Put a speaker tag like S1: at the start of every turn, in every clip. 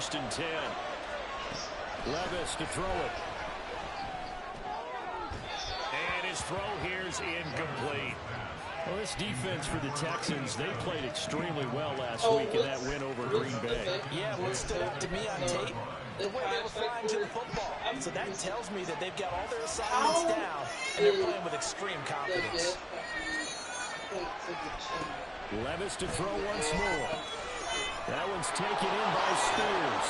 S1: first and 10. Levis to throw it. And his throw here's incomplete. Well, this defense for the Texans, they played extremely well last week in that win over Green Bay.
S2: Yeah, what stood out to me on tape, the way they were flying to the football. So that tells me that they've got all their assignments down, and they're playing with extreme confidence.
S1: Levis to throw once more. That one's taken in by Spears.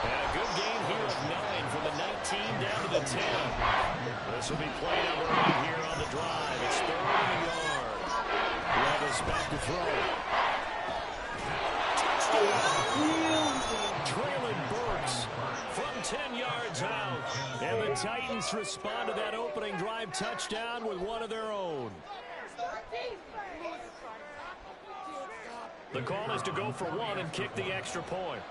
S1: And a good gain here of 9 from the 19 down to the 10. This will be play number 8 here on the drive. It's 30 yards. Levis back to throw. Traylon Burks from 10 yards out. And the Titans respond to that opening drive touchdown with one of their own. The call is to go for one and kick the extra point.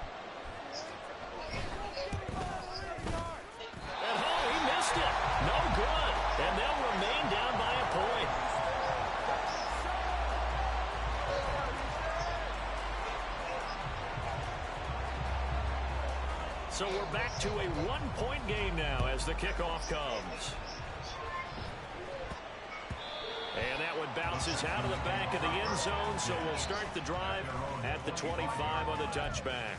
S1: And oh, he missed it. No good. And they'll remain down by a point. So we're back to a one-point game now as the kickoff comes. And that one bounces out of the back of the end zone, so we'll start the drive at the 25 on the touchback.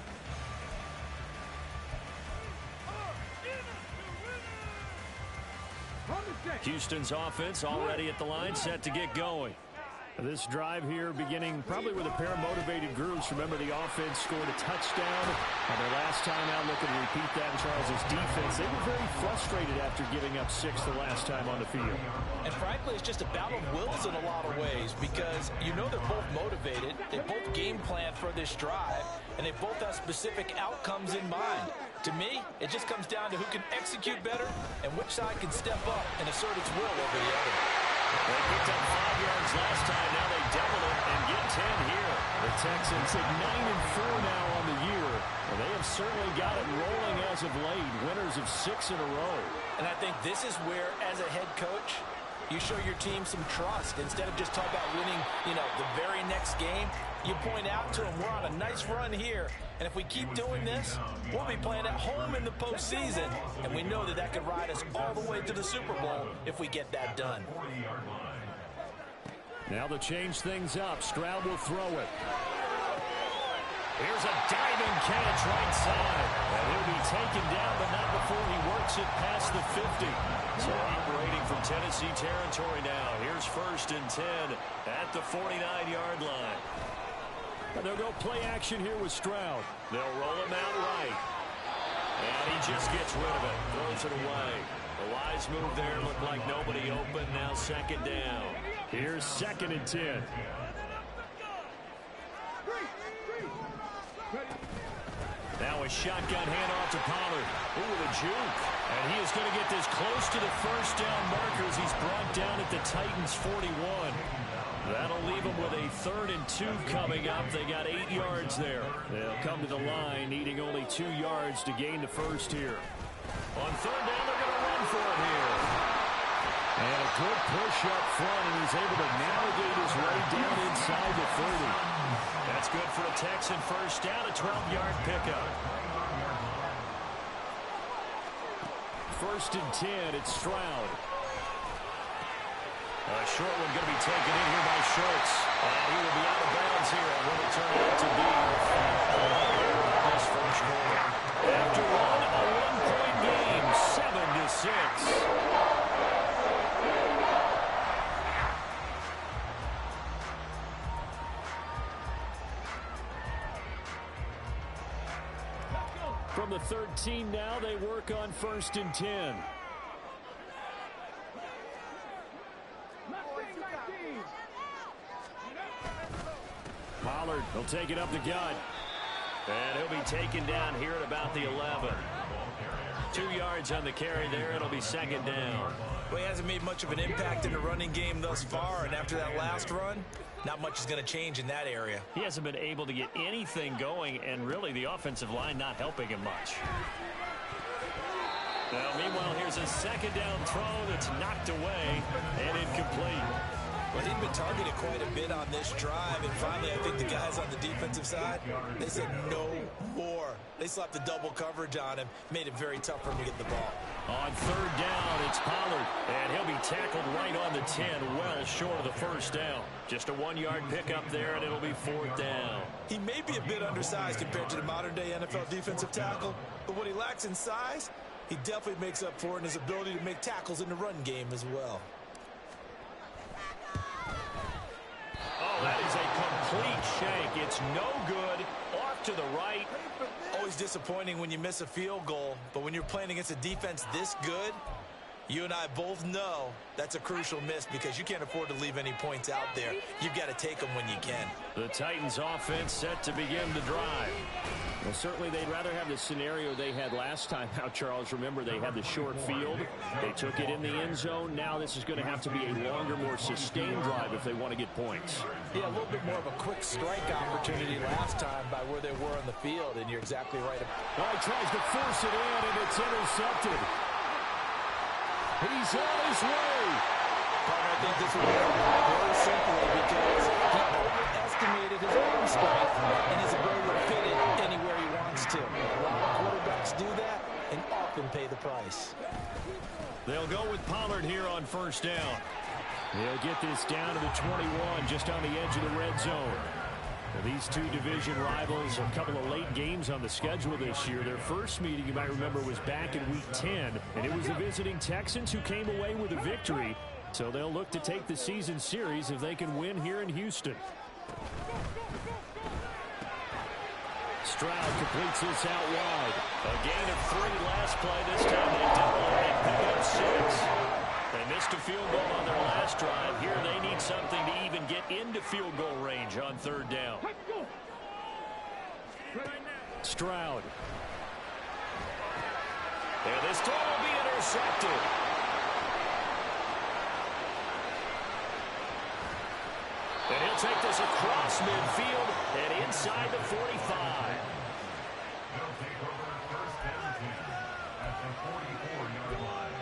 S1: Houston's offense already at the line, set to get going. This drive here beginning probably with a pair of motivated groups. Remember, the offense scored a touchdown on their last time out. Looking to repeat that in Charles's defense. They were very frustrated after giving up 6 the last time on the field.
S2: And frankly, it's just a battle of wills in a lot of ways because you know they're both motivated. They both game plan for this drive, and they both have specific outcomes in mind. To me, it just comes down to who can execute better and which side can step up and assert its will over the other.
S1: They picked up 5 yards last time. Now they double it and get 10 here. The Texans at 9-4 now on the year. And they have certainly got it rolling as of late. Winners of 6 in a row.
S2: And I think this is where, as a head coach, you show your team some trust. Instead of just talking about winning, the very next game, you point out to them, we're on a nice run here. And if we keep doing this, we'll be playing at home in the postseason. And we know that could ride us all the way to the Super Bowl if we get that done.
S1: Now they'll change things up. Stroud will throw it. Here's a diving catch right side. And he'll be taken down, but not before he works it past the 50. So operating from Tennessee territory now. Here's first and 10 at the 49-yard line. And they'll go play action here with Stroud. They'll roll him out right. And he just gets rid of it. Throws it away. A wise move there. Looked like nobody open. Now second down. Here's second and 10. Now a shotgun handoff to Pollard. Ooh, the juke. And he is going to get this close to the first down markers. He's brought down at the Titans' 41. That'll leave them with a 3rd and 2 coming up. They got 8 yards there. They'll come to the line, needing only 2 yards to gain the first here. On 3rd down, they're going to run for it here. And a good push up front, and he's able to navigate his way down inside the 30. That's good for a Texan first down, a 12-yard pickup. 1st and 10, it's Stroud. A short one going to be taken in here by Schultz. And he will be out of bounds here. And what will turn out to be this first quarter. After a one-point game, 7-6. From the 13 now, they work on 1st and 10. Pollard will take it up the gut. And he'll be taken down here at about the 11. 2 yards on the carry there. It'll be second down.
S2: Well, he hasn't made much of an impact in the running game thus far. And after that last run, not much is going to change in that area.
S1: He hasn't been able to get anything going. And really, the offensive line not helping him much. Now, meanwhile, here's a second down throw that's knocked away and incomplete.
S2: Well, he'd been targeted quite a bit on this drive, and finally I think the guys on the defensive side, they said no more. They slapped the double coverage on him, made it very tough for him to get the ball.
S1: On third down, it's Pollard, and he'll be tackled right on the 10, well short of the first down. Just a 1-yard pickup there, and it'll be fourth down.
S2: He may be a bit undersized compared to the modern-day NFL defensive tackle, but what he lacks in size, he definitely makes up for it in his ability to make tackles in the run game as well.
S1: Oh, that is a complete shank. It's no good. Off to the right.
S2: Always disappointing when you miss a field goal, but when you're playing against a defense this good, you and I both know that's a crucial miss because you can't afford to leave any points out there. You've got to take them when you can.
S1: The Titans offense set to begin the drive.
S3: Well, certainly they'd rather have the scenario they had last time out, Charles. Remember, they had the short field. They took it in the end zone. Now this is going to have to be a longer, more sustained drive if they want to get points.
S2: Yeah, a little bit more of a quick strike opportunity last time by where they were on the field, and you're exactly right.
S1: Oh, he tries to force it in, and it's intercepted. He's on his way.
S2: I think this will work very simply because he overestimated his arm strength and his ability to fit it anywhere he wants to. A lot of quarterbacks do that and often pay the price.
S1: They'll go with Pollard here on first down. They'll get this down to the 21, just on the edge of the red zone. Now, these two division rivals, a couple of late games on the schedule this year. Their first meeting, you might remember, was back in Week 10, and it was the visiting Texans who came away with a victory. So they'll look to take the season series if they can win here in Houston. Stroud completes this out wide. A gain of 3 last play. This time they double it and pick up 6. They missed a field goal on their last drive. Here they need something to even get into field goal range on third down. Stroud. And this throw will be intercepted. And he'll take this across midfield and inside the 45. They'll take over first down team at the 44-yard line.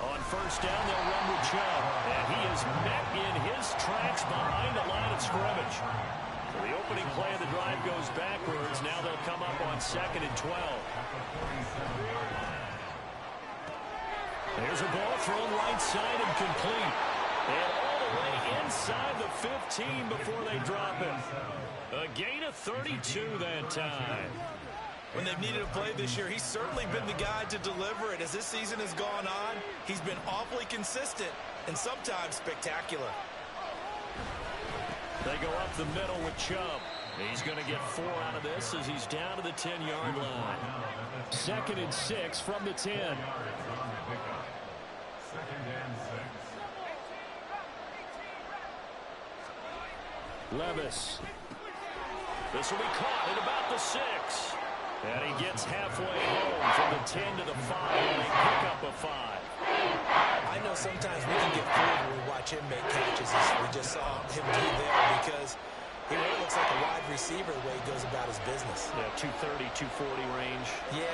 S1: On first down, they'll run with Chubb. And he is met in his tracks behind the line of scrimmage. The opening play of the drive goes backwards. Now they'll come up on 2nd and 12. There's a ball thrown right side and complete. And all the way inside the 15 before they drop it. A gain of 32 that time.
S2: When they've needed a play this year, he's certainly been the guy to deliver it. As this season has gone on, he's been awfully consistent and sometimes spectacular.
S1: They go up the middle with Chubb. He's going to get 4 out of this as he's down to the 10-yard line. 2nd and 6 from the 10. Levis. This will be caught at about the 6. And he gets halfway home from the 10 to the 5, and they pick up a 5.
S2: I know sometimes we can get fooled when we watch him make catches, as we just saw him do there, because he really looks like a wide receiver the way he goes about his business.
S1: Yeah, 230, 240 range.
S2: Yeah,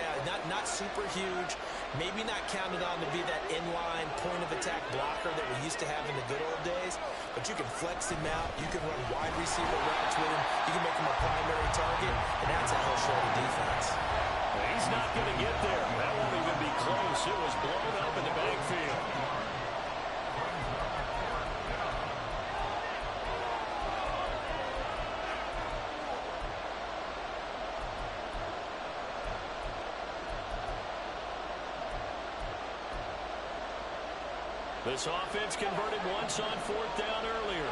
S2: not super huge. Maybe not counted on to be that inline point-of-attack blocker that we used to have in the good old days, but you can flex him out. You can run wide receiver routes with him. You can make him a primary target, and that's how he'll show the defense.
S1: He's not going to get there. That won't even be close. It was blown up in the backfield. This offense converted once on 4th down earlier.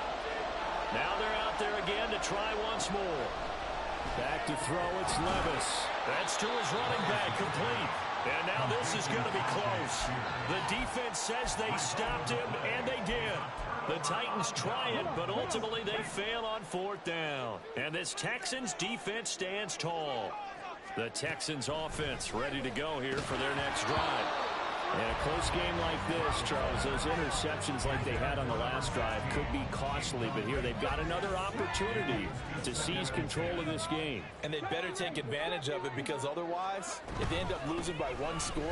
S1: Now they're out there again to try once more. Back to throw, it's Levis. That's to his running back, complete. And now this is going to be close. The defense says they stopped him, and they did. The Titans try it, but ultimately they fail on 4th down. And this Texans defense stands tall. The Texans offense ready to go here for their next drive.
S3: In a close game like this, Charles, those interceptions like they had on the last drive could be costly, but here they've got another opportunity to seize control of this game.
S2: And they'd better take advantage of it, because otherwise, if they end up losing by one score,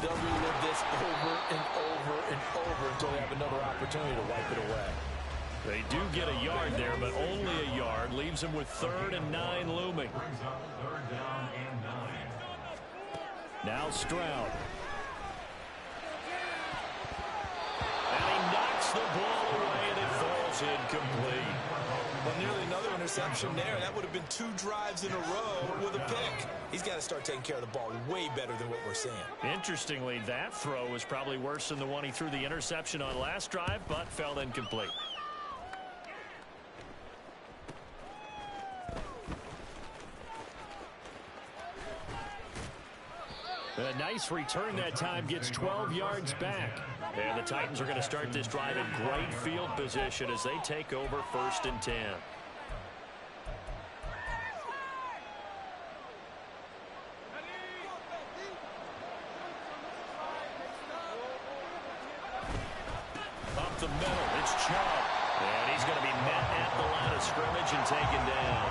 S2: they'll relive this over and over and over until they have another opportunity to wipe it away.
S1: They do get a yard there, but only a yard. Leaves them with 3rd and 9 looming.
S3: Now Stroud.
S1: And he knocks the ball away, and it falls incomplete.
S2: Well, nearly another interception there. That would have been 2 drives in a row with a pick. He's got to start taking care of the ball way better than what we're seeing.
S1: Interestingly, that throw was probably worse than the one he threw the interception on last drive, but fell incomplete. A nice return that time, gets 12 yards back. And the Titans are going to start this drive in great field position as they take over 1st and 10. Up the middle, it's Chubb. And he's going to be met at the line of scrimmage and taken down.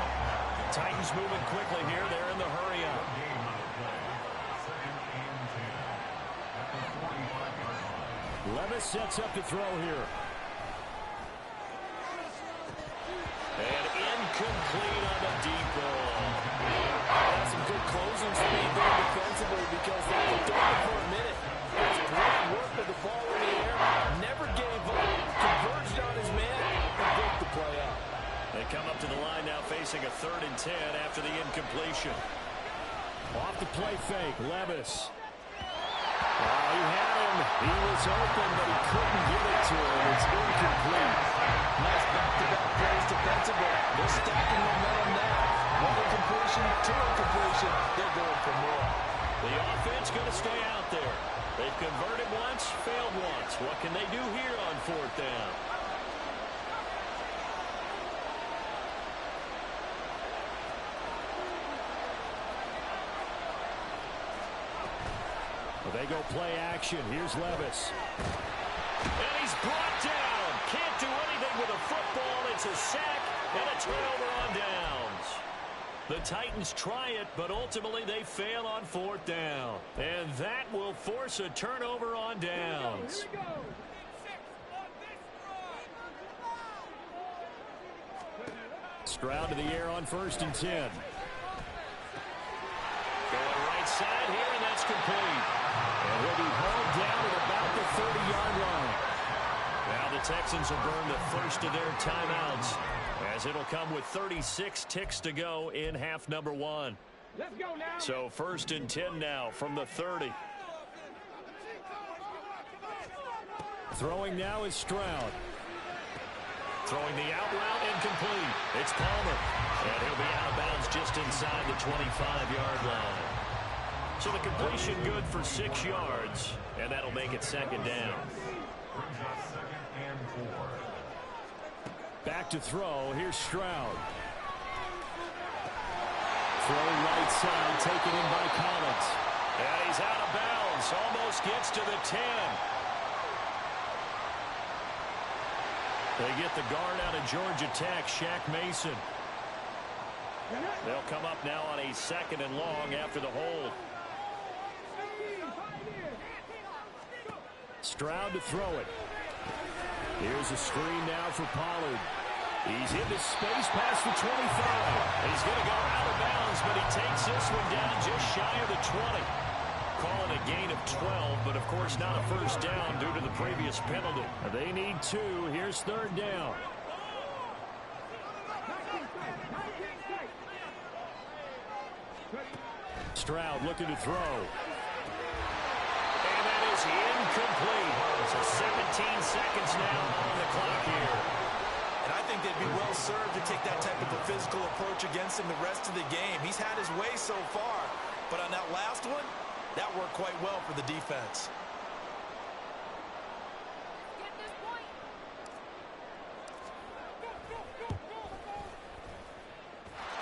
S1: Titans moving quickly here. They're in the hurry-up.
S3: Levis sets up to throw here.
S1: And incomplete on the deep ball.
S2: That's some good closing speed there defensively, because they were doing it for a minute. It was great work with the ball in the air. Never gave up. Converged on his man and broke the play up.
S1: They come up to the line now facing a 3rd and 10 after the incompletion.
S3: Off the play fake, Levis. He had him. He was open, but he couldn't get it to him. It's incomplete.
S2: Nice back-to-back plays defensively. They're stacking momentum now. One incompletion, 2 incompletion. They're going for more.
S1: The offense going to stay out there. They've converted once, failed once. What can they do here on 4th down?
S3: They go play action. Here's Levis.
S1: And he's brought down. Can't do anything with a football. It's a sack and a turnover on downs. The Titans try it, but ultimately they fail on 4th down. And that will force a turnover on downs.
S3: Stroud to the air on 1st and 10.
S1: Going right side here, and that's complete.
S3: And he'll be hauled down at about the 30-yard line.
S1: Now the Texans will burn the first of their timeouts, as it'll come with 36 ticks to go in half number 1.
S4: Let's go now.
S1: So 1st and 10 now from the 30.
S3: Throwing now is Stroud.
S1: Throwing the out route, incomplete. It's Palmer. And he'll be out of bounds just inside the 25-yard line. So the completion good for 6 yards, and that'll make it 2nd down.
S3: Back to throw. Here's Stroud. Throw right side, taken in by Collins.
S1: And he's out of bounds. Almost gets to the 10. They get the guard out of Georgia Tech, Shaq Mason. They'll come up now on a 2nd and long after the hold.
S3: Stroud to throw it. Here's a screen now for Pollard. He's into space past the 25.
S1: He's going to go out of bounds, but he takes this one down just shy of the 20. Call it a gain of 12, but of course not a first down due to the previous penalty.
S3: They need 2. Here's 3rd down. Stroud looking to throw.
S1: And that is incomplete. So 17 seconds now on the clock here.
S2: And I think they'd be well served to take that type of a physical approach against him the rest of the game. He's had his way so far, but on that last one, that worked quite well for the defense.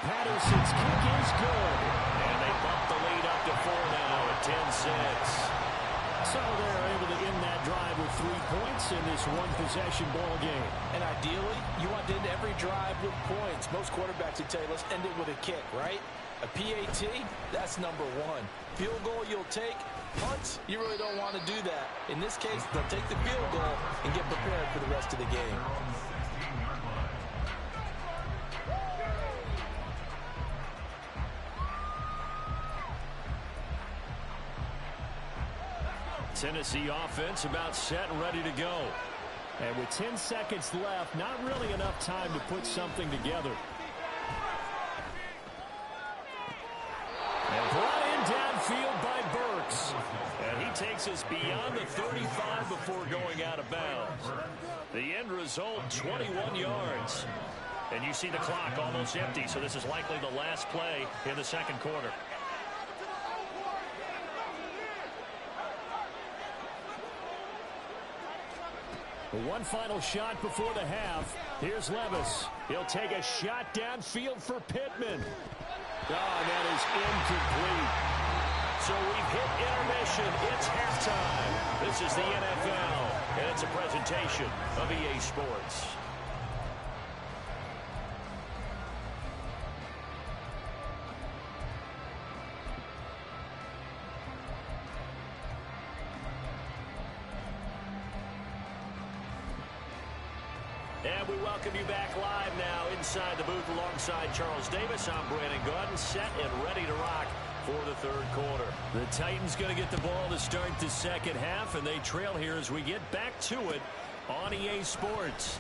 S3: Patterson's kick is good.
S1: And they bump the lead up to 4 now at 10-6.
S3: So they're able to end that drive with 3 points in this one-possession ball game.
S2: And ideally, you want to end every drive with points. Most quarterbacks would tell you, let's end it with a kick, right? A PAT, that's number one. Field goal you'll take. Punts, you really don't want to do that. In this case, they'll take the field goal and get prepared for the rest of the game.
S1: Tennessee offense about set and ready to go.
S3: And with 10 seconds left, not really enough time to put something together.
S1: And brought in downfield by Burks. And he takes us beyond the 35 before going out of bounds. The end result, 21 yards. And you see the clock almost empty, so this is likely the last play in the second quarter.
S3: One final shot before the half. Here's Levis. He'll take a shot downfield for Pittman. Oh, that is incomplete.
S1: So we've hit intermission. It's halftime. This is the NFL, and it's a presentation of EA Sports. And we welcome you back live now inside the booth alongside Charles Davis. I'm Brandon Gaudin, set and ready to rock for the third quarter. The Titans going to get the ball to start the second half, and they trail here as we get back to it on EA Sports.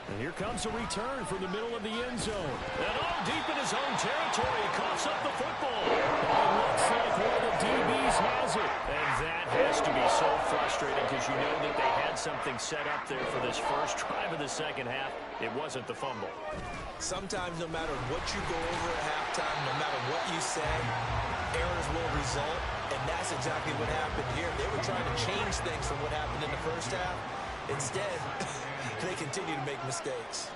S3: And here comes a return from the middle of the end zone.
S1: And all deep in his own territory, he coughs up the football.
S3: It looks like one of the DBs has it.
S1: And that has to be so frustrating because you know that they had something set up there for this first drive of the second half. It wasn't the fumble.
S2: Sometimes no matter what you go over at halftime, no matter what you say, errors will result. And that's exactly what happened here. They were trying to change things from what happened in the first half. Instead, they continue to make mistakes.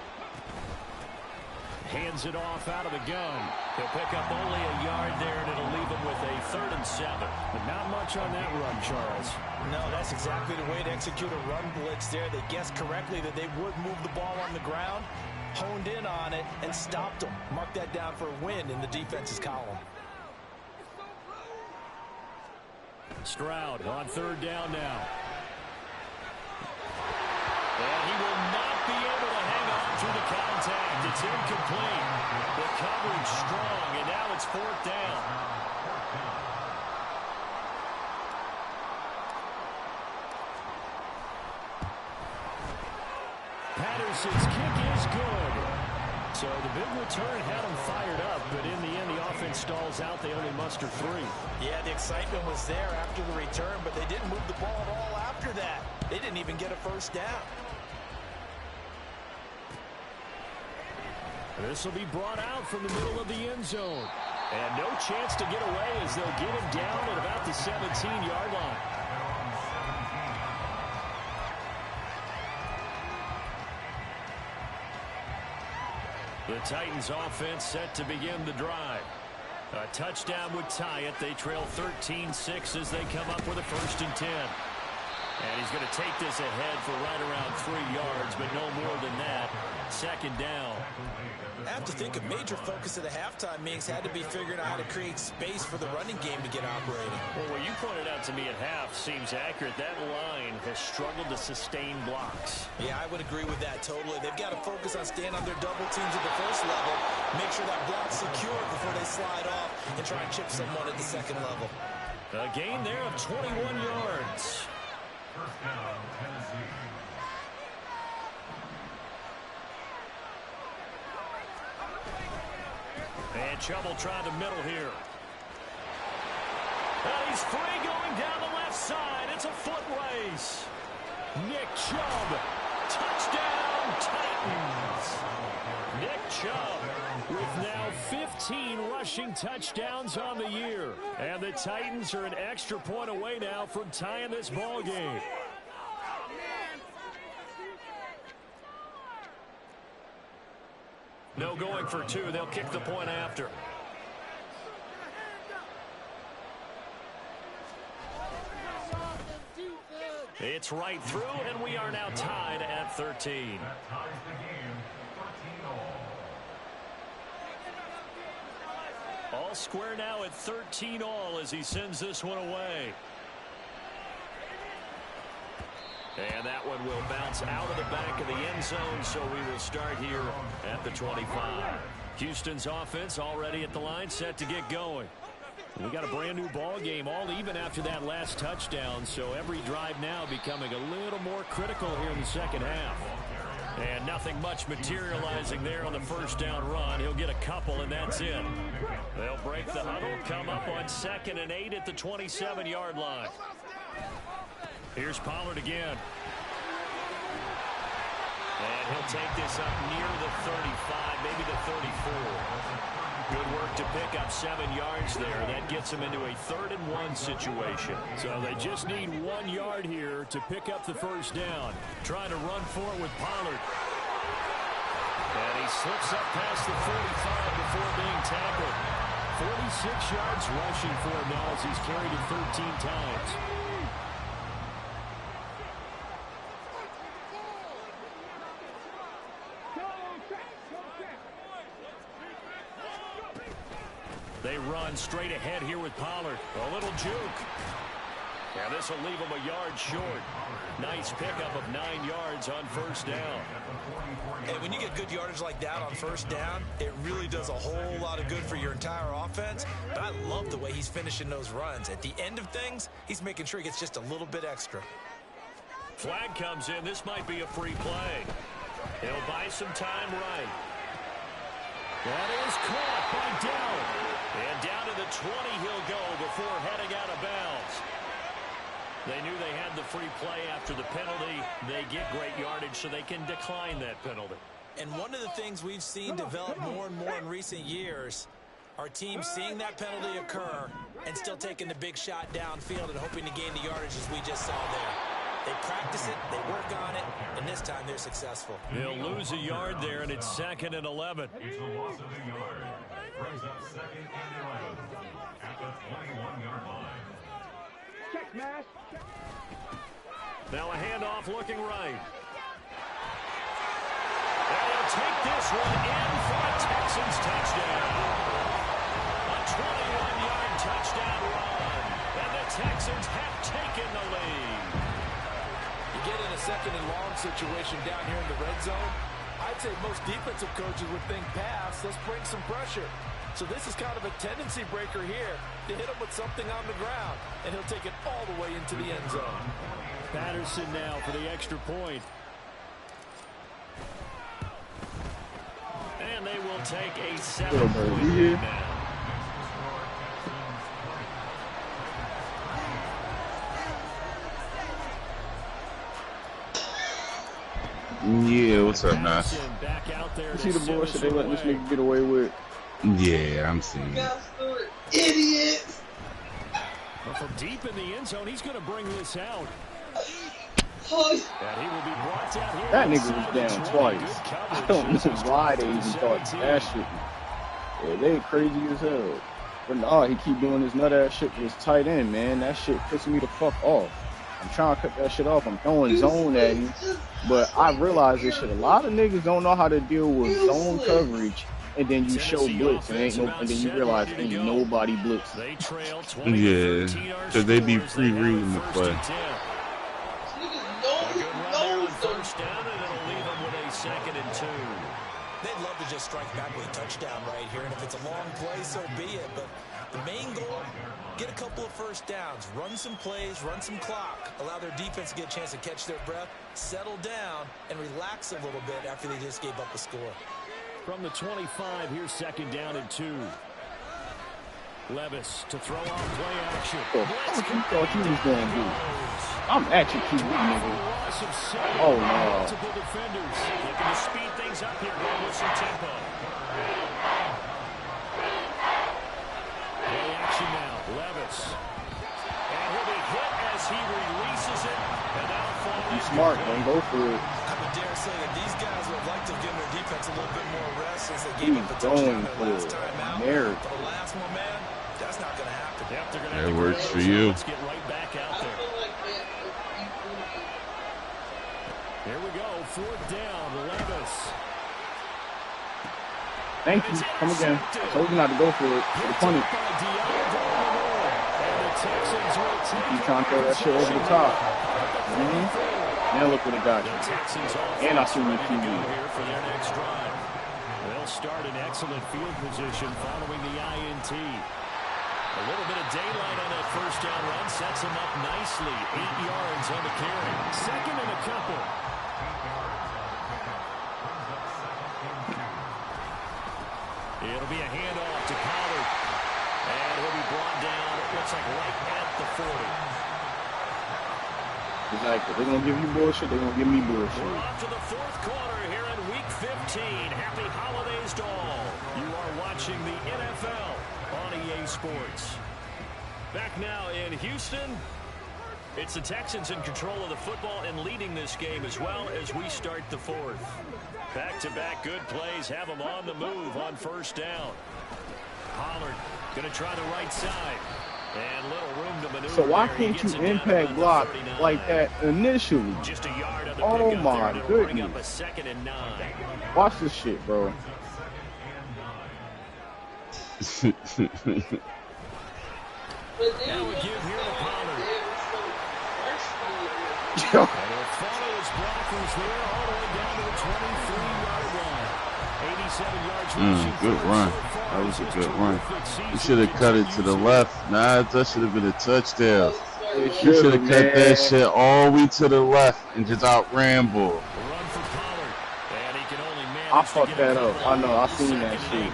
S3: Hands it off out of the gun.
S1: He'll pick up only a yard there, and it'll leave him with a 3rd and 7.
S3: But not much on that run, Charles.
S2: No, that's exactly the way to execute a run blitz there. They guessed correctly that they would move the ball on the ground, honed in on it, and stopped them. Mark that down for a win in the defense's column.
S3: Stroud on 3rd down now.
S1: And he will not be able to hang on through the contact. It's incomplete. The coverage strong, and now it's 4th down.
S3: Patterson's kick is good. So the big return had them fired up, but in the end, the offense stalls out. They only muster 3.
S2: Yeah, the excitement was there after the return, but they didn't move the ball at all after that. They didn't even get a first down.
S3: This will be brought out from the middle of the end zone. And no chance to get away as they'll get him down at about the 17-yard line.
S1: The Titans offense set to begin the drive. A touchdown would tie it. They trail 13-6 as they come up with a 1st and 10. And he's going to take this ahead for right around 3 yards, but no more than that. 2nd down.
S2: I have to think a major focus of the halftime meetings had to be figuring out how to create space for the running game to get operating.
S1: Well, what you pointed out to me at half seems accurate. That line has struggled to sustain blocks.
S2: Yeah, I would agree with that totally. They've got to focus on staying on their double teams at the first level, make sure that block's secure before they slide off, and try and chip someone at the second level.
S1: A gain there of 21 yards. And Chubb trying the middle here. And he's free going down the left side. It's a foot race.
S3: Nick Chubb.
S1: Touchdown, Titans.
S3: Nick Chubb with now 15 rushing touchdowns on the year. And the Titans are an extra point away now from tying this ball game.
S1: No going for 2. They'll kick the point after. It's right through, and we are now tied at 13. All square now at 13-all as he sends this one away. And that one will bounce out of the back of the end zone, so we will start here at the 25. Houston's offense already at the line, set to get going. We got a brand new ball game, all even after that last touchdown, so every drive now becoming a little more critical here in the second half. And nothing much materializing there on the first down run. He'll get a couple, and that's it. They'll break the huddle, come up on 2nd and 8 at the 27-yard line. Here's Pollard again. And he'll take this up near the 35, maybe the 34. Good work to pick up 7 yards there. That gets him into a 3rd and 1 situation. So they just need 1 yard here to pick up the first down. Trying to run for it with Pollard. And he slips up past the 45 before being tackled. 46 yards rushing for him now as he's carried it 13 times. They run straight ahead here with Pollard. A little juke. And this will leave him a yard short. Nice pickup of 9 yards on first down.
S2: And when you get good yardage like that on first down, it really does a whole lot of good for your entire offense. But I love the way he's finishing those runs. At the end of things, he's making sure he gets just a little bit extra.
S1: Flag comes in. This might be a free play. He'll buy some time right. That is caught by Dowd. And down to the 20 he'll go before heading out of bounds. They knew they had the free play after the penalty. They get great yardage so they can decline that penalty.
S2: And one of the things we've seen develop more and more in recent years, our team seeing that penalty occur and still taking the big shot downfield and hoping to gain the yardage as we just saw there. They practice it, they work on it, and this time they're successful.
S1: They'll lose a yard there, and it's 2nd and 11.
S4: It's a loss of a yard. Brings up 2nd and 11 at the 21-yard line.
S5: Check, Mash.
S1: Now a handoff looking right. And he'll take this one in for a Texans touchdown. A 21-yard touchdown run. And the Texans have taken the lead.
S6: Get in a 2nd and long situation down here in the red zone, I'd say most defensive coaches would think pass, let's bring some pressure. So this is kind of a tendency breaker here to hit him with something on the ground, and he'll take it all the way into the end zone.
S3: Patterson now for the extra point.
S1: And they will take a 7-point lead now.
S7: Yeah, what's up, Nas?
S5: You see the bullshit they let this nigga get away with?
S7: Yeah, I'm seeing it.
S5: Idiots!
S3: Well, from deep in the end zone, he's going to bring this out.
S5: That nigga was down twice. I don't know why they even thought that shit. Yeah, they crazy as hell. But nah, he keep doing this nut ass shit with his tight end, man. That shit pissing me the fuck off. I'm trying to cut that shit off. I'm throwing zone at him. But I realize this shit. A lot of niggas don't know how to deal with zone coverage, and then you show blitz, and then you realize ain't nobody blitz.
S7: Yeah, because they be pre-reading the play.
S1: First down, and it'll leave them with a 2nd and 2.
S2: They'd love to just strike back with a touchdown right here, and if it's a long play, so be it. But the main goal, get a couple of first downs, run some plays, run some clock, allow their defense to get a chance to catch their breath, settle down, and relax a little bit after they just gave up a score.
S3: From the 25, here's 2nd down and 2. Levis to throw off play action.
S5: What you thought you was going to do? I'm at your QB, nigga. Oh, no.
S1: Multiple defenders looking to speed things up here, going with some tempo. Play action now, Levis. And he'll be hit as he releases it. And that'll fall in.
S5: Smart, man. Go for it.
S2: I would dare say that these guys would like to give their defense a little bit more rest since they gave up the touchdown their last time out. For the last one, man, that's not going to happen.
S7: That works for you.
S1: Let's get right back out there. 4th down. Levis.
S5: Thank you. Come again. I told you not to go for it. For the punny. Keep trying to throw that shit over the top. Now look what it got you. And I see you TV.
S1: They'll start an excellent field position following the INT. A little bit of daylight on that first down run sets him up nicely. 8 yards on the carry. Second and a couple. It'll be a handoff to Pollard. And he'll be brought down, it looks like right at the 40.
S5: Exactly. They're going to give you bullshit, they're going to give me bullshit.
S1: We're off to the 4th quarter here in Week 15. Happy holidays to all. You are watching the NFL on EA Sports. Back now in Houston. It's the Texans in control of the football and leading this game as well as we start the 4th. Back-to-back good plays have them on the move on first down. Pollard going to try the right side. And little room to maneuver.
S5: So why can't you impact block like that initially?
S1: Just a yard on the
S5: oh my goodness.
S1: Up a 2nd and 9.
S5: Watch this shit, bro.
S1: Now we give here to Pollard. And he'll follow his blockers there all the way down to the 23-yard line. 87 yards.
S7: Good run. That was a good run. You should have cut it to the left. Nah, that should have been a touchdown. You should have cut that shit all the way to the left and just outran ball.
S5: I fucked that up. I know. I seen that shit.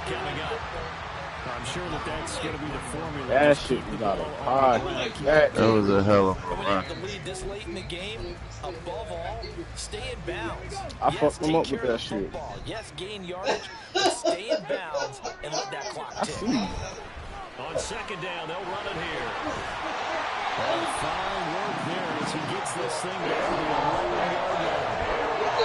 S1: I'm sure that's going to be the formula.
S5: That shit was out of pocket. That
S7: was a hell of a run.
S2: The lead this late in the game, above all, stay in bounds.
S5: I fucked them up with that shit.
S2: Yes, gain yardage, but stay in bounds and let that clock tick.
S1: On 2nd down, they'll run it here. Fine work there as he gets this thing down to the 11-yard line.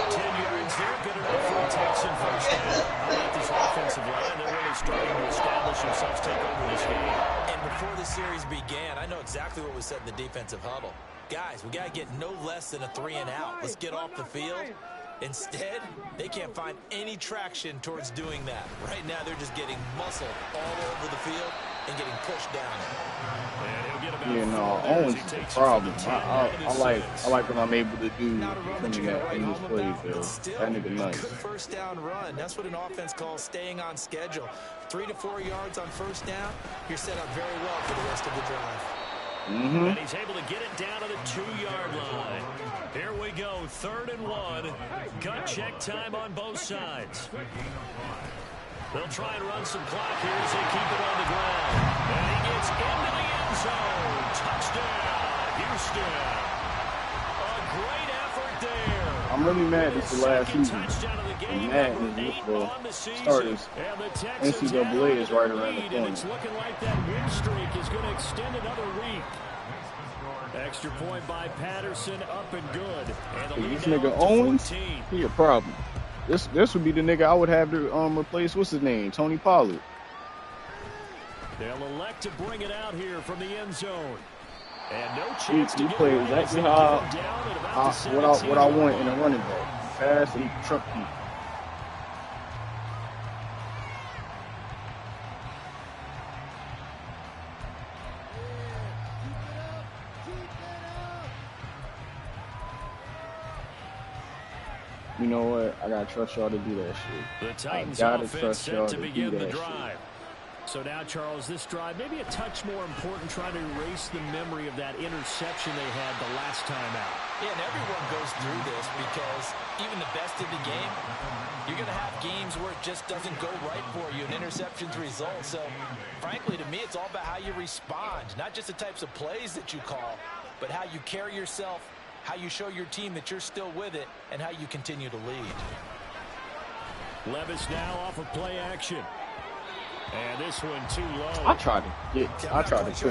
S1: 10 yards there, good enough for a Texan first down. How about this offensive line? They're really starting to establish themselves, take over this game.
S2: And before the series began, I know exactly what was said in the defensive huddle. Guys, we got to get no less than a 3 and out. Let's get off the field. Instead, they can't find any traction towards doing that. Right now, they're just getting muscled all over the field and getting pushed down.
S5: Yeah, no, Owens is the problem. I like what I'm able to do from that in this play, though. That nigga nice.
S2: Good first down run. That's what an offense calls staying on schedule. 3 to 4 yards on first down. You're set up very well for the rest of the drive.
S1: And he's able to get it down to the 2-yard line. Here we go, 3rd and 1. Gut check time on both sides. They'll try and run some clock here as they keep it on the ground. And he gets into the end zone. Touchdown, Houston. A great effort there.
S5: I'm really mad this is the last season. I'm mad with the starters. NCAA is right around the corner.
S1: It's looking like that win streak is going to extend another week. Extra point by Patterson, up and good. And
S5: this nigga Owens, he a problem. This would be the nigga I would have to replace. What's his name? Tony Pollard.
S1: They'll elect to bring it out here from the end zone. And no chance to
S5: play exactly what I want in a running back. Fast and truck people. You know what? I gotta trust y'all to do that shit.
S1: The Titans offense set to begin the drive. So now, Charles, this drive maybe a touch more important, trying to erase the memory of that interception they had the last time out.
S2: Yeah, and everyone goes through this because even the best in the game, you're going to have games where it just doesn't go right for you, and interceptions result. So, frankly, to me, it's all about how you respond, not just the types of plays that you call, but how you carry yourself, how you show your team that you're still with it, and how you continue to lead.
S1: Levis now off of play action. And this one too low.
S5: I tried to put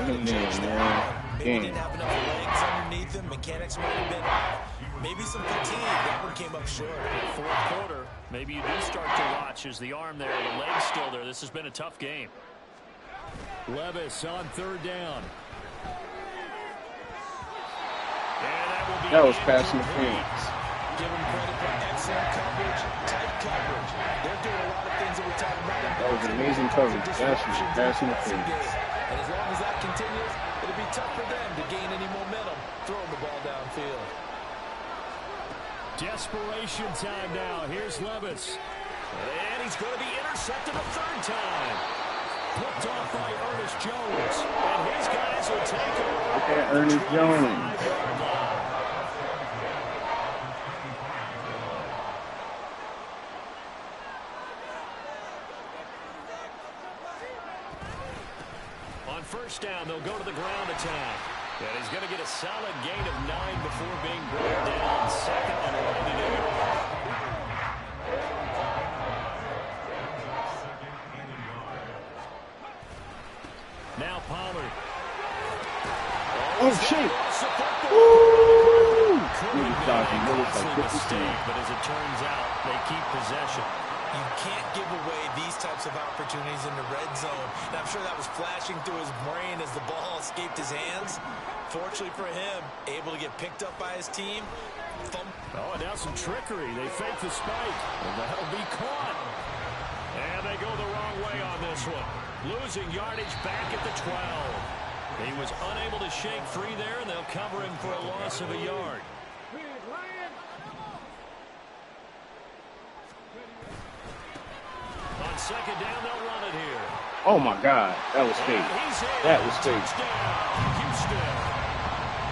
S5: him in, man.
S2: Maybe didn't have enough legs underneath him. Mechanics might have been off. Maybe some fatigue. That one came up short.
S1: 4th quarter. Maybe you do start to watch as the arm there, the leg's still there. This has been a tough game. Levis on 3rd down.
S5: That was pass interference.
S2: Give them credit for excellent coverage, tight coverage. They're doing a lot of things that we talk about.
S5: That was amazing coverage. That's passing.
S2: And as long as that continues, it'll be tough for them to gain any momentum throwing the ball downfield.
S3: Desperation time now. Here's Levis. And he's going to be intercepted a third time. Picked off by Ernest Jones. And his guys will take over.
S5: Look at Ernest Jones.
S3: On first down, they'll go to the ground attack. And he's going to get a solid gain of 9 before being brought down. Second and 11. Now Pollard.
S5: Oh, shit. Woo!
S3: But as it turns out, they keep possession.
S2: You can't give away these types of opportunities in the red zone. And I'm sure that was flashing through his brain as the ball escaped his hands. Fortunately for him, able to get picked up by his team.
S3: Oh, and now some trickery. They fake the spike. And that'll be caught. And they go the wrong way on this one. Losing yardage back at the 12. He was unable to shake free there, and they'll cover him for a loss of a yard. On second down, they'll run it here.
S5: Oh, my God. That was fake. That was fake.
S3: Houston.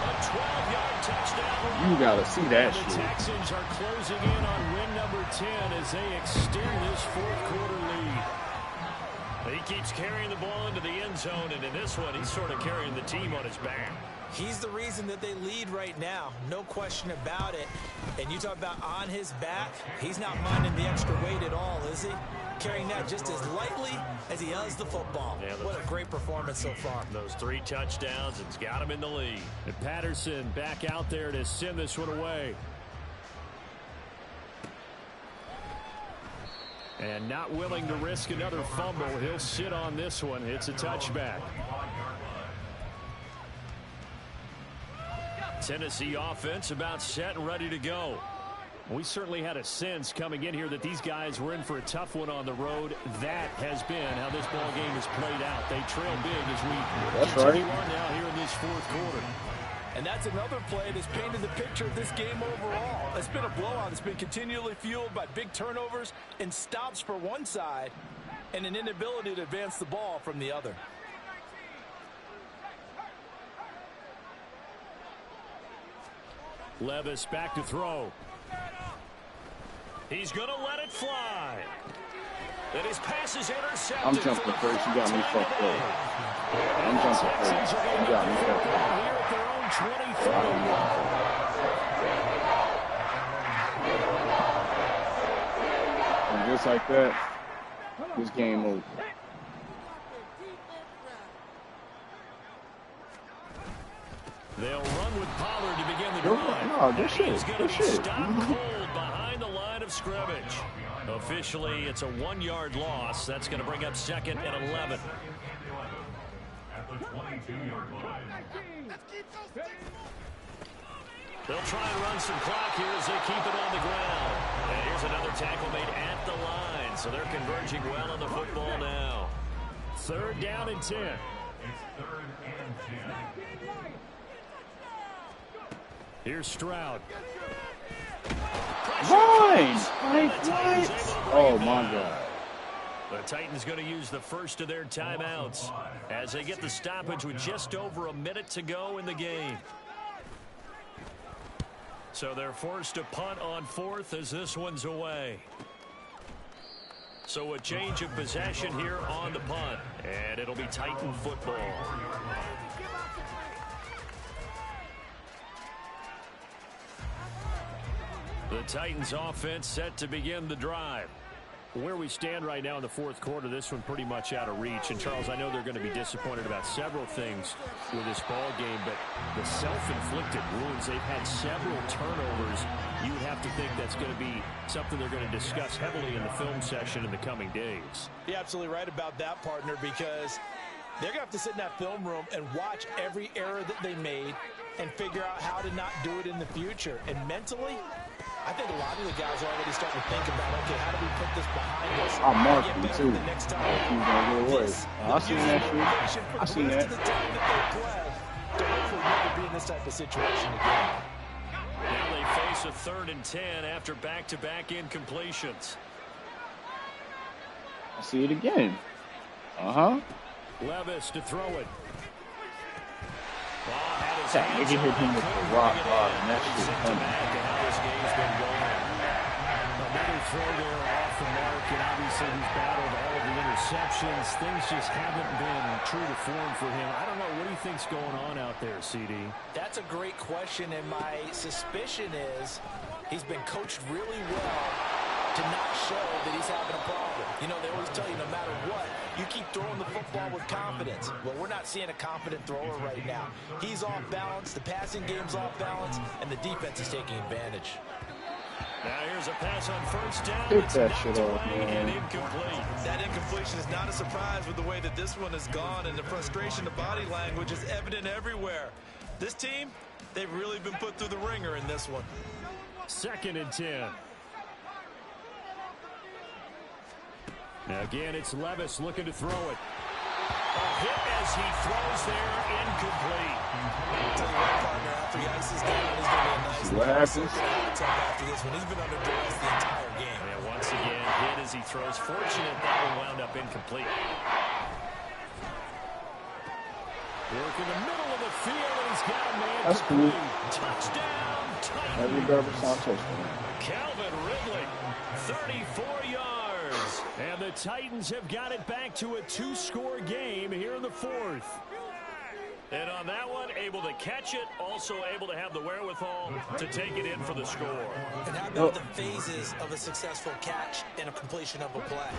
S3: A 12-yard touchdown.
S5: You got to see that
S3: shit. The Texans are closing in on win number 10 as they extend this fourth-quarter lead. He keeps carrying the ball into the end zone, and in this one, he's sort of carrying the team on his back.
S2: He's the reason that they lead right now. No question about it. And you talk about on his back, he's not minding the extra weight at all, is he? Carrying that just as lightly as he does the football. Yeah, what a great performance so far.
S3: Those 3 touchdowns, it's got him in the lead. And Patterson back out there to send this one away. And not willing to risk another fumble. He'll sit on this one. It's a touchback. Tennessee offense about set and ready to go. We certainly had a sense coming in here that these guys were in for a tough one on the road. That has been how this ball game has played out. They trail big as we continue on now here in this fourth quarter.
S2: And that's another play that's painted the picture of this game overall. It's been a blowout. It's been continually fueled by big turnovers and stops for one side and an inability to advance the ball from the other.
S3: Levis back to throw. He's going to let it fly. And his pass is intercepted.
S5: I'm jumping first. You got me fucked up. I'm jumping first. You got me fucked up.
S3: Here at their own 23.
S5: And just like that, this game over.
S3: They'll run with Pollard to begin the drive.
S5: No, good shit.
S3: He's going to be stopped cold behind the line of scrimmage. Officially, it's a 1-yard loss. That's going to bring up second and 11.
S4: At the 22-yard line.
S3: They'll try and run some clock here as they keep it on the ground. And here's another tackle made at the line. So they're converging well on the football now. Third down and 10.
S4: It's 3rd and 10.
S3: Here's Stroud.
S5: Run! Like what? Oh, my God.
S3: The Titans going to use the first of their timeouts as they get the stoppage with just over a minute to go in the game. So they're forced to punt on 4th as this one's away. So a change of possession here on the punt, and it'll be Titan football. The Titans offense set to begin the drive. Where we stand right now in the fourth quarter, this one pretty much out of reach. And, Charles, I know they're going to be disappointed about several things with this ball game, but the self-inflicted wounds, they've had several turnovers. You would have to think that's going to be something they're going to discuss heavily in the film session in the coming days.
S2: You're absolutely right about that, partner, because they're going to have to sit in that film room and watch every error that they made and figure out how to not do it in the future. And mentally, I think a lot of the guys are already starting to think about, okay, how do we put this behind us?
S5: I marked him
S2: Get
S5: too.
S2: the next time.
S5: He's gonna get away. I seen that shit. I seen that.
S2: The time that they play, to hopefully never be in this type of situation again.
S1: Now they face a 3rd and 10 after back-to-back incompletions.
S5: I see it again.
S1: Levis to throw it.
S5: That nigga hit him with the rock bottom. That shit funny.
S3: Another throw there off the mark, and obviously he's battled all of the interceptions. Things just haven't been true to form for him. I don't know. What do you think's going on out there, CD?
S2: That's a great question, and my suspicion is he's been coached really well to not show that he's having a problem. You know, they always tell you no matter what, you keep throwing the football with confidence. Well, we're not seeing a confident thrower right now. He's off balance, the passing game's off balance, and the defense is taking advantage.
S1: Now here's a pass on 1st down.
S5: Pick that shit off, man.
S1: And incomplete.
S6: That incompletion is not a surprise with the way that this one has gone, and the frustration, the body language is evident everywhere. This team, they've really been put through the ringer in this one.
S3: 2nd and 10. Now again, it's Levis looking to throw it.
S1: A hit as he throws there, incomplete.
S6: Partner, after he ices down, he's going to be a nice
S5: See what happens?
S6: after this one. He's been under duress the entire game.
S1: And once again, hit as he throws. Fortunate that one wound up incomplete.
S3: Work in the middle of the field, and he's got a man.
S5: That's cool.
S1: Touchdown, Titans.
S5: Every garbage time touchdown.
S1: Calvin Ridley, 34 yards.
S3: And the Titans have got it back to a 2-score game here in the 4th.
S1: And on that one, able to catch it, also able to have the wherewithal to take it in for the score.
S2: And how about the phases of a successful catch and a completion of a play?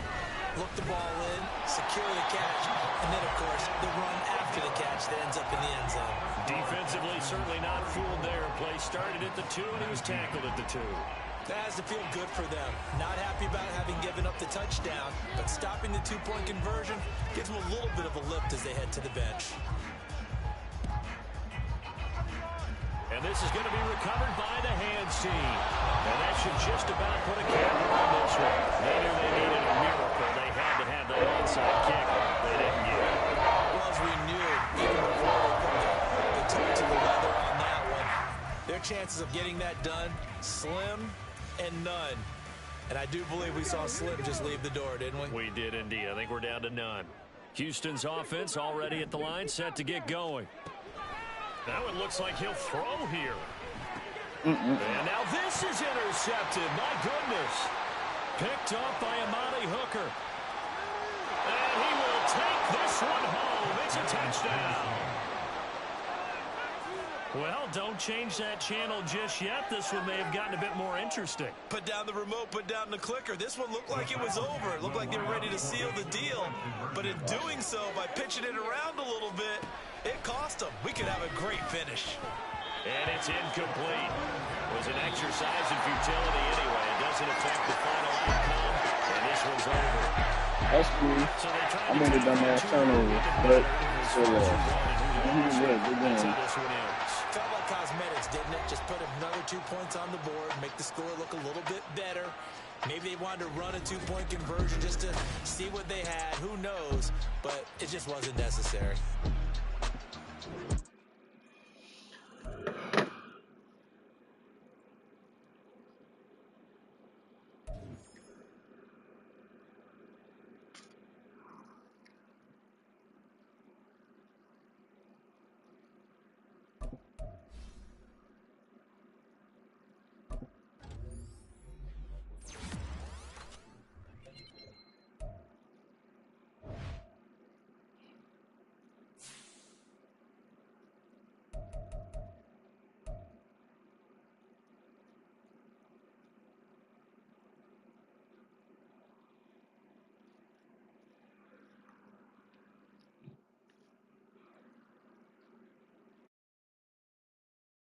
S2: Look the ball in, secure the catch, and then, of course, the run after the catch that ends up in the end zone.
S1: Defensively, certainly not fooled there. Play started at the 2, and he was tackled at the 2.
S2: That has to feel good for them. Not happy about having given up the touchdown, but stopping the 2-point conversion gives them a little bit of a lift as they head to the bench.
S1: And this is going to be recovered by the hands team. And that should just about put a camera on this one. They knew they needed a miracle. They had to have that onside kick. They didn't get it.
S2: Well, as we knew, even before they put the toe to the leather on that one, their chances of getting that done, slim and none. And I do believe we saw Slim just leave the door, didn't we?
S1: We did indeed. I think we're down to none. Houston's offense already at the line, set to get going. Now it looks like he'll throw here. And now this is intercepted. My goodness. Picked up by Amani Hooker. And he will take this one home. It's a touchdown. Well, don't change that channel just yet. This one may have gotten a bit more interesting.
S6: Put down the remote, put down the clicker. This one looked like it was over. It looked like they were ready to seal the deal. But in doing so, by pitching it around a little bit, it cost them. We could have a great finish.
S1: And it's incomplete. It was an exercise in futility anyway. It doesn't affect the final outcome. And this one's over.
S5: That's cool.
S1: So
S5: I made a dumbass turnover, but still
S2: Felt like cosmetics, didn't it? Just put another 2 points on the board, make the score look a little bit better. Maybe they wanted to run a 2-point conversion just to see what they had. Who knows? But it just wasn't necessary.